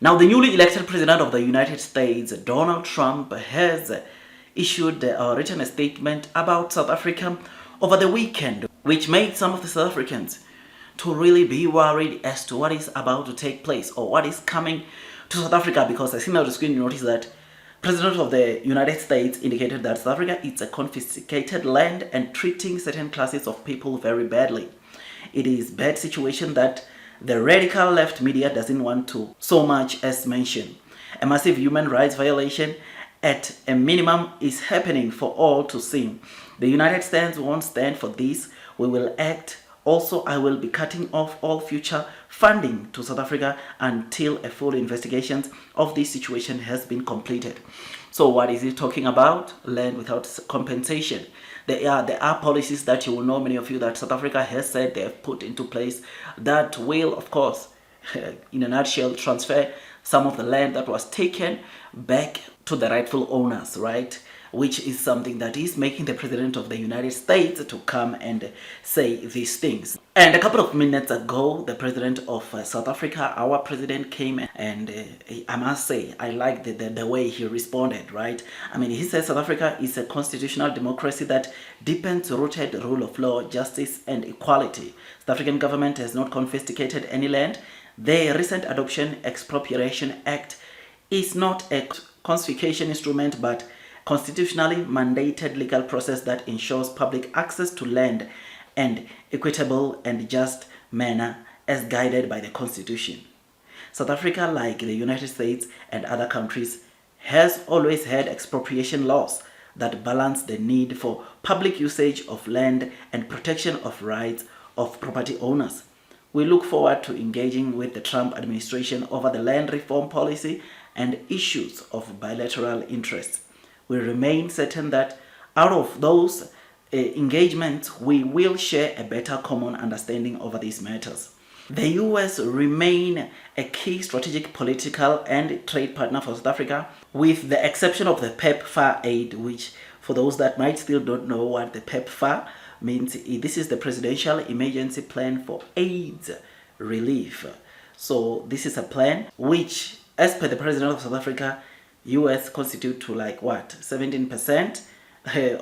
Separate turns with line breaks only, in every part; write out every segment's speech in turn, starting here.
Now, the newly elected president of the United States, Donald Trump, has issued or written a statement about South Africa over the weekend, which made some of the South Africans to really be worried as to what is about to take place or what is coming to South Africa, because I seen on the screen, you notice that President of the United States indicated that South Africa is a confiscated land and treating certain classes of people very badly. It is a bad situation that the radical left media doesn't want to so much as mention. A massive human rights violation at a minimum is happening for all to see. The United States won't stand for this. We will act. Also, I will be cutting off all future funding to South Africa until a full investigation of this situation has been completed. So what is it talking about? Land without compensation. There are policies that you will know, many of you, that South Africa has said they have put into place that will, of course, in a nutshell, transfer some of the land that was taken back to the rightful owners, right? Which is something that is making the president of the United States to come and say these things. And a couple of minutes ago, the president of South Africa, our president, came and I must say, I like the way he responded, right? I mean, he says South Africa is a constitutional democracy that deepens rooted rule of law, justice, and equality. The African government has not confiscated any land. The recent Adoption Expropriation Act is not a confiscation instrument, but constitutionally mandated legal process that ensures public access to land and equitable and just manner as guided by the Constitution. South Africa, like the United States and other countries, has always had expropriation laws that balance the need for public usage of land and protection of rights of property owners. We look forward to engaging with the Trump administration over the land reform policy and issues of bilateral interest. We remain certain that out of those engagements, we will share a better common understanding over these matters. The US remain a key strategic political and trade partner for South Africa, with the exception of the Pepfar aid, which, for those that might still don't know what the Pepfar means, this is the Presidential Emergency Plan for AIDS Relief. So this is a plan which, as per the President of South Africa, US constitute to like what, 17%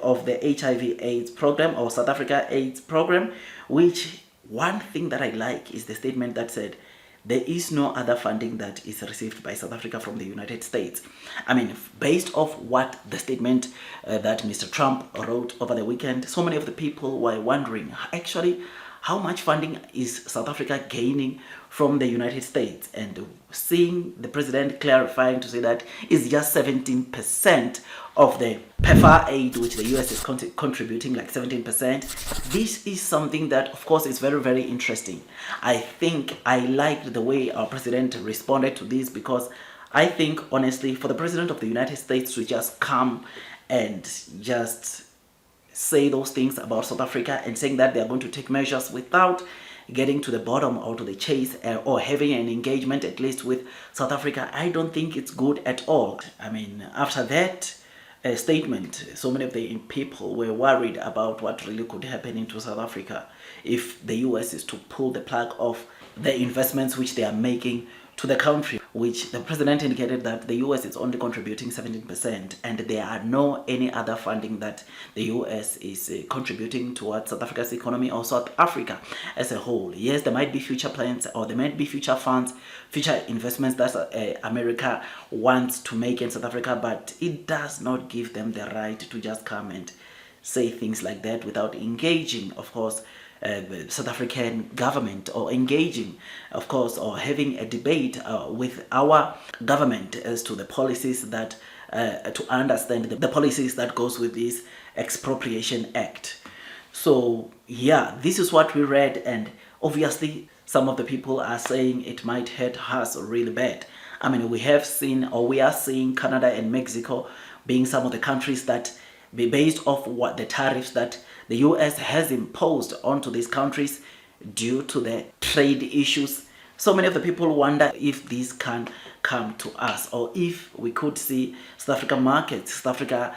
of the HIV AIDS program or South Africa AIDS program, which one thing that I like is the statement that said there is no other funding that is received by South Africa from the United States. I mean, based off what the statement that Mr. Trump wrote over the weekend, so many of the people were wondering actually how much funding is South Africa gaining from the United States, and seeing the president clarifying to say that it's just 17% of the Pepfar aid, which the US is contributing like 17%. This is something that, of course, is very, very interesting. I think I liked the way our president responded to this, because I think, honestly, for the president of the United States to just come and just say those things about South Africa and saying that they are going to take measures without getting to the bottom or to the chase or having an engagement at least with South Africa, I don't think it's good at all. I mean, after that statement, so many of the people were worried about what really could happen into South Africa if the US is to pull the plug off the investments which they are making to the country, which the president indicated that the US is only contributing 17%, and there are no any other funding that the US is contributing towards South Africa's economy or South Africa as a whole. Yes, there might be future plans or there might be future funds, future investments that America wants to make in South Africa, but it does not give them the right to just come and say things like that without engaging, of course, the South African government, or engaging, of course, or having a debate with our government as to the policies that, to understand the policies that goes with this Expropriation Act. So yeah, this is what we read, and obviously some of the people are saying it might hurt us really bad. I mean, we have seen, or we are seeing, Canada and Mexico being some of the countries that be based off what the tariffs that the US has imposed onto these countries due to the trade issues. So many of the people wonder if this can come to us, or if we could see South Africa markets, South Africa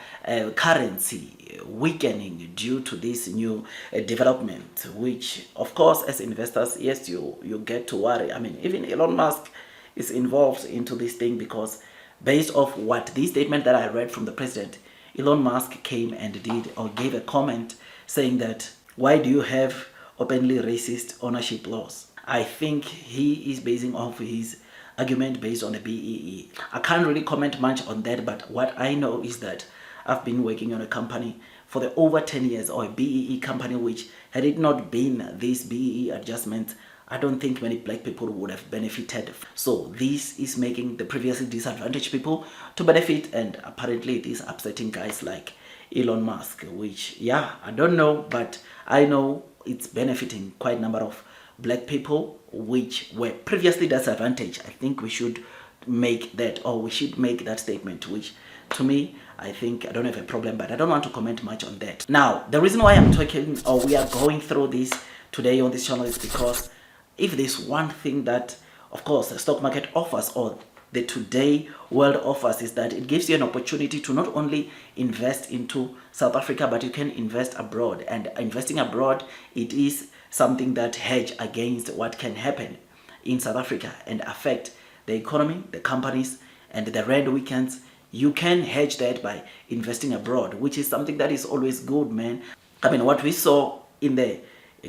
currency weakening due to this new development, which of course as investors, yes, you get to worry. I mean, even Elon Musk is involved into this thing, because based off what this statement that I read from the president, Elon Musk came and did or gave a comment saying that, why do you have openly racist ownership laws? I think he is basing off his argument based on the BEE. I can't really comment much on that, but what I know is that I've been working on a company for the over 10 years, or a BEE company, which had it not been this BEE adjustment, I don't think many black people would have benefited. So this is making the previously disadvantaged people to benefit, and apparently it is upsetting guys like Elon Musk, which, yeah, I don't know, but I know it's benefiting quite a number of black people which were previously disadvantaged. I think we should make that, or we should make that statement, which to me, I think I don't have a problem, but I don't want to comment much on that. Now, the reason why I'm talking, or we are going through this today on this channel, is because if there's one thing that, of course, the stock market offers, or the today world offers, is that it gives you an opportunity to not only invest into South Africa, but you can invest abroad. And investing abroad, it is something that hedge against what can happen in South Africa and affect the economy, the companies, and the rand weekends. You can hedge that by investing abroad, which is something that is always good, man. I mean, what we saw in the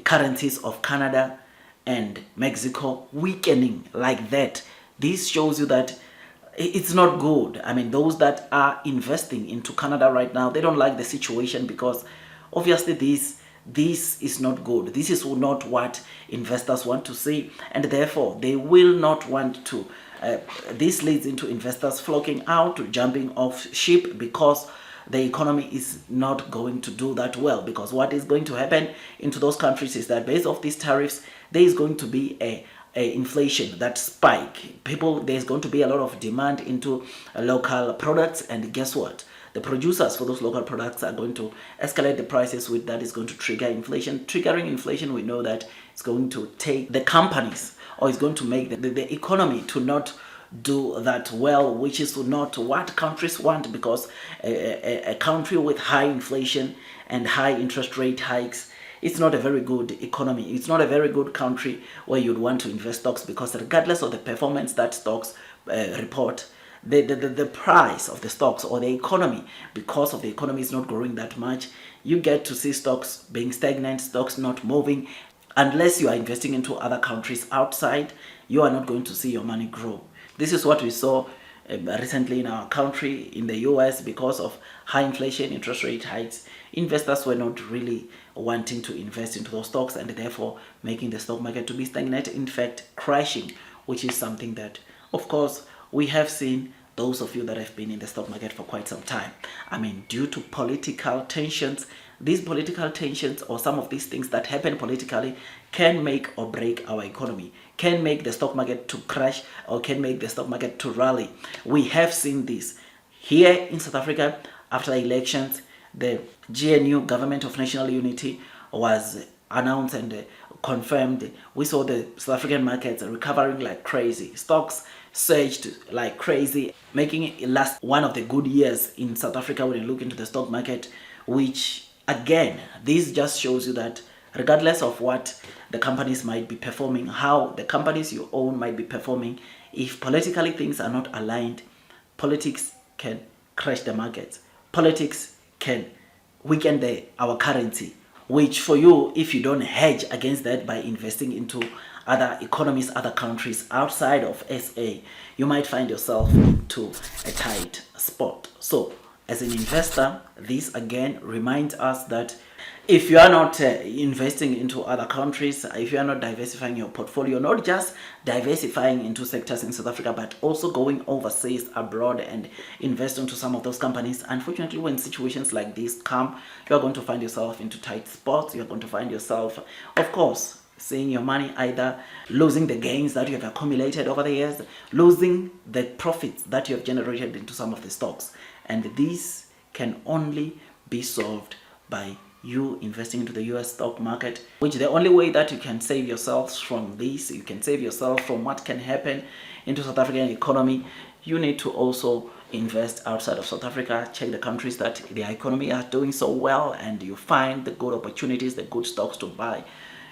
currencies of Canada and Mexico weakening like that, this shows you that it's not good. I mean, those that are investing into Canada right now, they don't like the situation, because obviously this is not good. This is not what investors want to see, and therefore they will not want to. This leads into investors flocking out, jumping off ship, because the economy is not going to do that well. Because what is going to happen into those countries is that based off these tariffs, there is going to be a inflation that spike. There's going to be a lot of demand into local products, and guess what? The producers for those local products are going to escalate the prices, with that is going to trigger inflation. Triggering inflation, we know that it's going to take the companies, or it's going to make the economy to not do that well, which is not what countries want, because a country with high inflation and high interest rate hikes, it's not a very good economy. It's not a very good country where you'd want to invest stocks, because regardless of the performance that stocks report, the price of the stocks, or the economy, because of the economy is not growing that much, you get to see stocks being stagnant, stocks not moving. Unless you are investing into other countries outside, you are not going to see your money grow. This is what we saw recently in our country, in the US, because of high inflation, interest rate hikes. Investors were not really wanting to invest into those stocks, and therefore making the stock market to be stagnant, in fact crashing, which is something that, of course, we have seen, those of you that have been in the stock market for quite some time. I mean, due to political tensions, these political tensions, or some of these things that happen politically, can make or break our economy, can make the stock market to crash, or can make the stock market to rally. We have seen this here in South Africa. After the elections, the GNU, Government of National Unity, was announced and confirmed. We saw the South African markets recovering like crazy. Stocks surged like crazy, making it last one of the good years in South Africa when you look into the stock market, which, again, this just shows you that regardless of what the companies might be performing, how the companies you own might be performing, if politically things are not aligned, politics can crash the markets. Politics can weaken our currency, which for you, if you don't hedge against that by investing into other economies, other countries outside of SA, you might find yourself into a tight spot. So as an investor, this again reminds us that if you are not investing into other countries, if you are not diversifying your portfolio, not just diversifying into sectors in South Africa, but also going overseas, abroad, and invest into some of those companies, unfortunately, when situations like this come, you are going to find yourself into tight spots. You are going to find yourself, of course, seeing your money either losing the gains that you have accumulated over the years, losing the profits that you have generated into some of the stocks. And this can only be solved by you investing into the US stock market, which the only way that you can save yourselves from this, you can save yourself from what can happen into South African economy, you need to also invest outside of South Africa. Check the countries that their economy are doing so well, and you find the good opportunities, the good stocks to buy.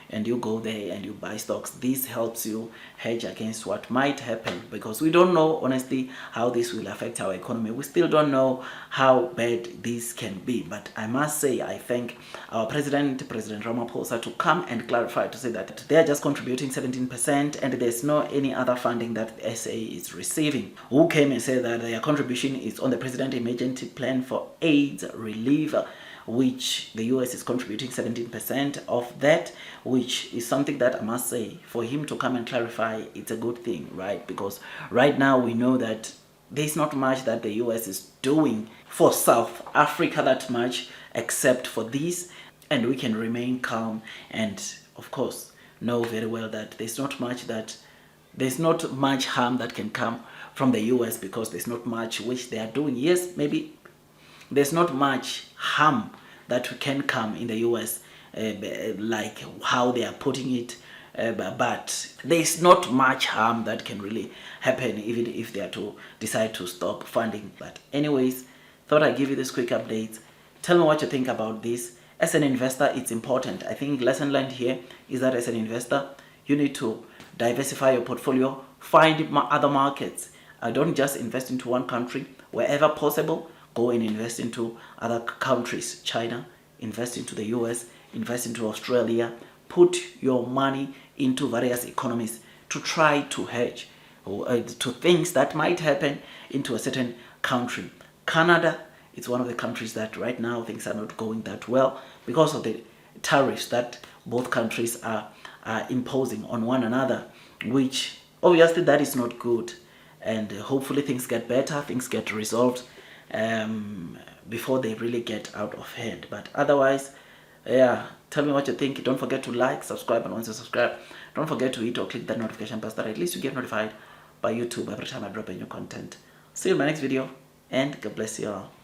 and you go there and you buy stocks. This helps you hedge against what might happen, because we don't know honestly how this will affect our economy. We still don't know how bad this can be. But I must say, I thank our President Ramaphosa, to come and clarify, to say that they are just contributing 17% and there's no any other funding that the SA is receiving. Who came and said that their contribution is on the President Emergency Plan for AIDS relief, which the US is contributing 17% of that, which is something that I must say, for him to come and clarify, it's a good thing, right? Because right now we know that there's not much that the US is doing for South Africa that much, except for this, and we can remain calm and of course know very well that there's not much harm that can come from the US, because there's not much which they are doing. Yes, maybe there's not much harm that can come in the US, like how they are putting it, but there's not much harm that can really happen even if they are to decide to stop funding. But anyways, thought I'd give you this quick update. Tell me what you think about this. As an investor, it's important. I think lesson learned here is that as an investor, you need to diversify your portfolio, find other markets. Don't just invest into one country. Wherever possible, go and invest into other countries. China, invest into the US, invest into Australia. Put your money into various economies to try to hedge to things that might happen into a certain country. Canada, it's one of the countries that right now things are not going that well because of the tariffs that both countries are imposing on one another, which obviously that is not good. And hopefully things get better, things get resolved before they really get out of hand. But otherwise, yeah, tell me what you think. Don't forget to like, subscribe, and once you subscribe, don't forget to hit or click that notification bell so that at least you get notified by YouTube every time I drop a new content. See you in my next video, and God bless you all.